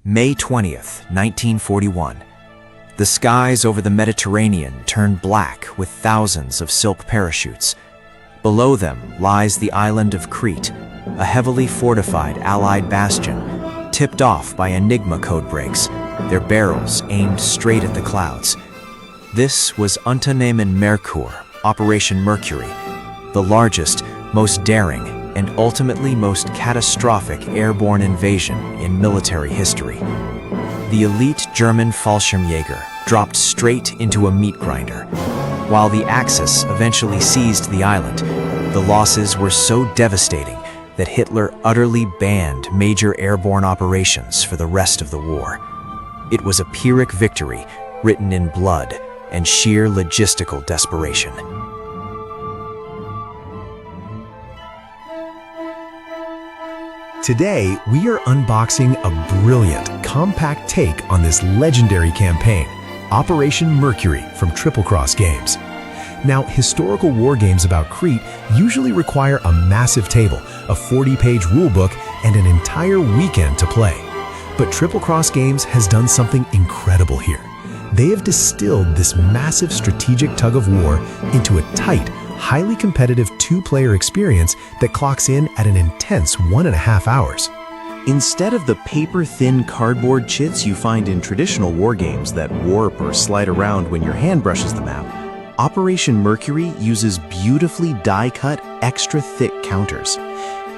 May 20th, 1941. The skies over the Mediterranean turn black with thousands of silk parachutes. Below them lies the island of Crete, a heavily fortified Allied bastion, tipped off by Enigma code breaks, their barrels aimed straight at the clouds. This was Unternehmen Mercury, Operation Mercury, the largest, most daring, and ultimately most catastrophic airborne invasion in military history. The elite German Fallschirmjäger dropped straight into a meat grinder. While the Axis eventually seized the island, the losses were so devastating that Hitler utterly banned major airborne operations for the rest of the war. It was a Pyrrhic victory written in blood and sheer logistical desperation. Today, we are unboxing a brilliant, compact take on this legendary campaign, Operation Mercury from Triple Cross Games. Now, historical war games about Crete usually require a massive table, a 40-page rulebook, and an entire weekend to play. But Triple Cross Games has done something incredible here. They have distilled this massive strategic tug of war into a tight, highly competitive two-player experience that clocks in at an intense 1.5 hours. Instead of the paper-thin cardboard chits you find in traditional war games that warp or slide around when your hand brushes the map, Operation Mercury uses beautifully die-cut, extra-thick counters.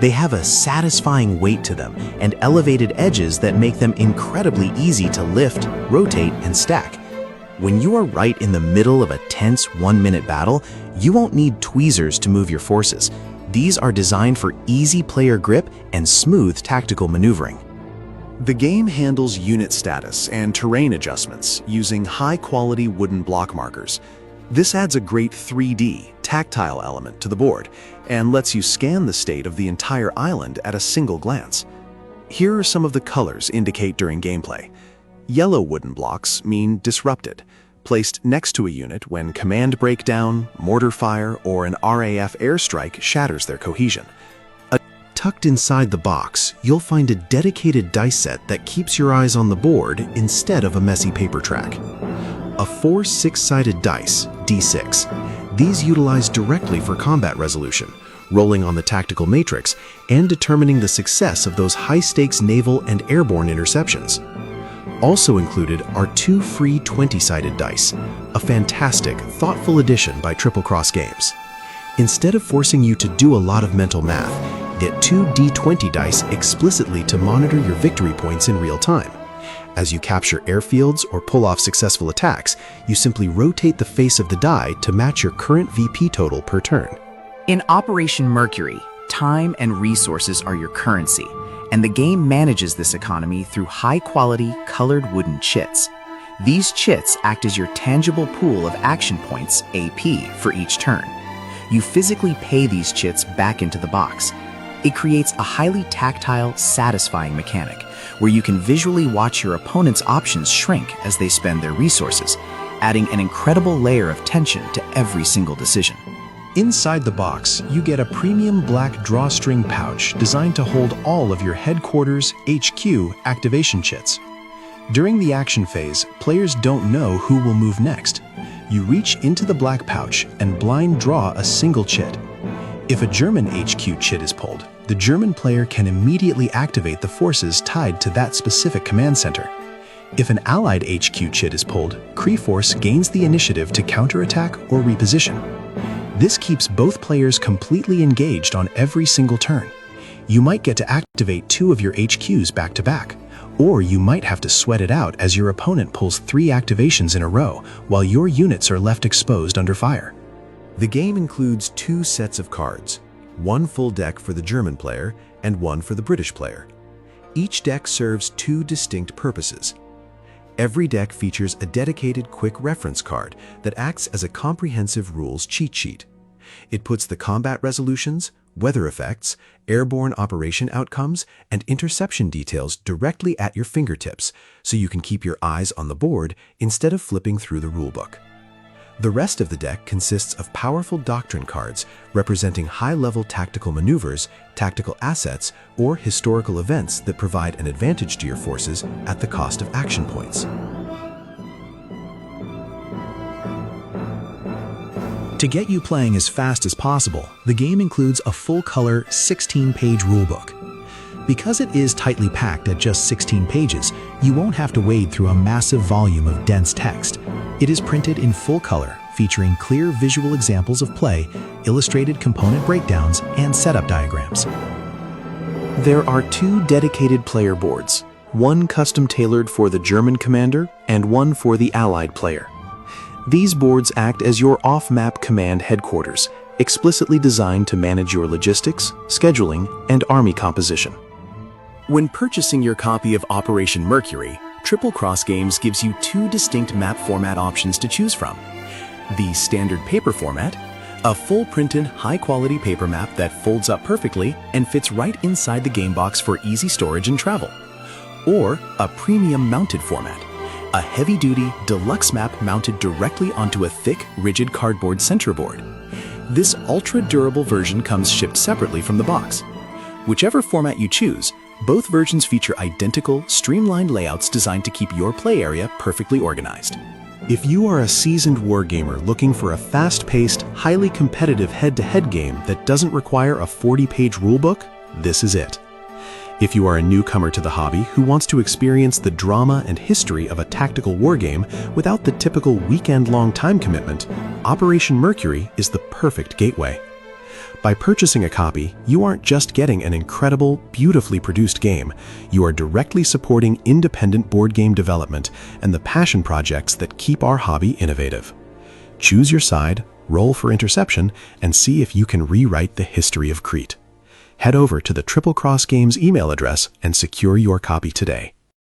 They have a satisfying weight to them and elevated edges that make them incredibly easy to lift, rotate, and stack. When you are right in the middle of a tense 1-minute battle, you won't need tweezers to move your forces. These are designed for easy player grip and smooth tactical maneuvering. The game handles unit status and terrain adjustments using high-quality wooden block markers. This adds a great 3D, tactile element to the board and lets you scan the state of the entire island at a single glance. Here are some of the colors indicate during gameplay. Yellow wooden blocks mean disrupted, placed next to a unit when command breakdown, mortar fire, or an RAF airstrike shatters their cohesion. Tucked inside the box, you'll find a dedicated dice set that keeps your eyes on the board instead of a messy paper track. A 4 6-sided dice, D6. These utilize directly for combat resolution, rolling on the tactical matrix, and determining the success of those high-stakes naval and airborne interceptions. Also included are 2 free 20-sided dice, a fantastic, thoughtful addition by Triple Cross Games. Instead of forcing you to do a lot of mental math, get 2 D20 dice explicitly to monitor your victory points in real time. As you capture airfields or pull off successful attacks, you simply rotate the face of the die to match your current VP total per turn. In Operation Mercury, time and resources are your currency, and the game manages this economy through high-quality, colored wooden chits. These chits act as your tangible pool of action points, AP, for each turn. You physically pay these chits back into the box. It creates a highly tactile, satisfying mechanic, where you can visually watch your opponent's options shrink as they spend their resources, adding an incredible layer of tension to every single decision. Inside the box, you get a premium black drawstring pouch designed to hold all of your headquarters HQ activation chits. During the action phase, players don't know who will move next. You reach into the black pouch and blind draw a single chit. If a German HQ chit is pulled, the German player can immediately activate the forces tied to that specific command center. If an Allied HQ chit is pulled, Cree Force gains the initiative to counterattack or reposition. This keeps both players completely engaged on every single turn. You might get to activate 2 of your HQs back to back, or you might have to sweat it out as your opponent pulls 3 activations in a row while your units are left exposed under fire. The game includes 2 sets of cards, one full deck for the German player and one for the British player. Each deck serves 2 distinct purposes. Every deck features a dedicated quick reference card that acts as a comprehensive rules cheat sheet. It puts the combat resolutions, weather effects, airborne operation outcomes, and interception details directly at your fingertips, so you can keep your eyes on the board instead of flipping through the rulebook. The rest of the deck consists of powerful doctrine cards representing high-level tactical maneuvers, tactical assets, or historical events that provide an advantage to your forces at the cost of action points. To get you playing as fast as possible, the game includes a full-color 16-page rulebook. Because it is tightly packed at just 16 pages, you won't have to wade through a massive volume of dense text. It is printed in full color, featuring clear visual examples of play, illustrated component breakdowns, and setup diagrams. There are 2 dedicated player boards, one custom-tailored for the German commander and one for the Allied player. These boards act as your off-map command headquarters, explicitly designed to manage your logistics, scheduling, and army composition. When purchasing your copy of Operation Mercury, Triple Cross Games gives you 2 distinct map format options to choose from. The standard paper format, a full-printed, high-quality paper map that folds up perfectly and fits right inside the game box for easy storage and travel. Or a premium mounted format, a heavy-duty, deluxe map mounted directly onto a thick, rigid cardboard centerboard. This ultra-durable version comes shipped separately from the box. Whichever format you choose, both versions feature identical, streamlined layouts designed to keep your play area perfectly organized. If you are a seasoned wargamer looking for a fast-paced, highly competitive head-to-head game that doesn't require a 40-page rulebook, this is it. If you are a newcomer to the hobby who wants to experience the drama and history of a tactical wargame without the typical weekend-long time commitment, Operation Mercury is the perfect gateway. By purchasing a copy, you aren't just getting an incredible, beautifully produced game, you are directly supporting independent board game development and the passion projects that keep our hobby innovative. Choose your side, roll for interception, and see if you can rewrite the history of Crete. Head over to the Triple Cross Games email address and secure your copy today.